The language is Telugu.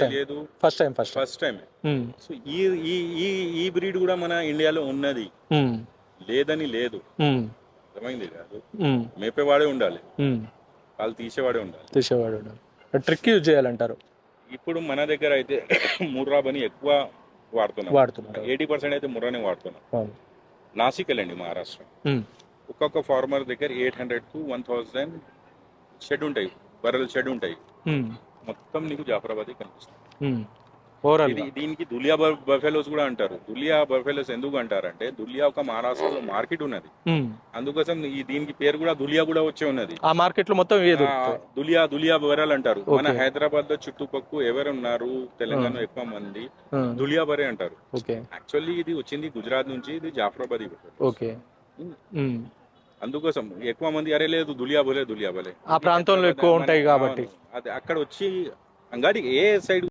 తెలియదు. First time first time. So ఈ ఈ ఈ ఈ బ్రీడ్ కూడా మన ఇండియాలో ఉన్నది, లేదని లేదు. అర్థమైంది కాదు, మేపేవాడే ఉండాలి, వాళ్ళు తీసేవాడే ఉండాలి. తీసేవాడు ట్రిక్ యూజ్ చేయాలంటారు. ఇప్పుడు మన దగ్గర అయితే ముర్రాబని ఎక్కువ వాడుతున్నారు. 80% అయితే ముర్రానే వాడుతున్నాం. నాసిక్ వెళ్ళండి, మహారాష్ట్ర, ఒక్కొక్క ఫార్మర్ దగ్గర 800 to 1000 షెడ్ ఉంటాయి, బర్రెల షెడ్ ఉంటాయి. మొత్తం నీకు జాఫరాబాద్ కనిపిస్తుంది. దీనికి దులియా బఫెలోస్ కూడా అంటారు. దులియా బఫెలోస్ ఎందుకు అంటారంటే, దులియా ఒక మహారాష్ట్రలో మార్కెట్ ఉన్నది, అందుకోసం దీనికి పేరు కూడా దులియా కూడా వచ్చే ఉన్నది. ఆ మార్కెట్ లో మొత్తం దులియా బర్రెలు అంటారు. మన హైదరాబాద్ లో చుట్టుపక్కల ఎవరు ఉన్నారు, తెలంగాణ ఎక్కువ మంది దులియా బర్రె అంటారు. యాక్చువల్లీ ఇది వచ్చింది గుజరాత్ నుంచి, ఇది జాఫరాబాద్. అందుకోసం ఎక్కువ మంది అరే లేదు దులియా బోలే ఆ ప్రాంతంలో ఎక్కువ ఉంటాయి కాబట్టి అది అక్కడ వచ్చి అంగడి ఏ సైడ్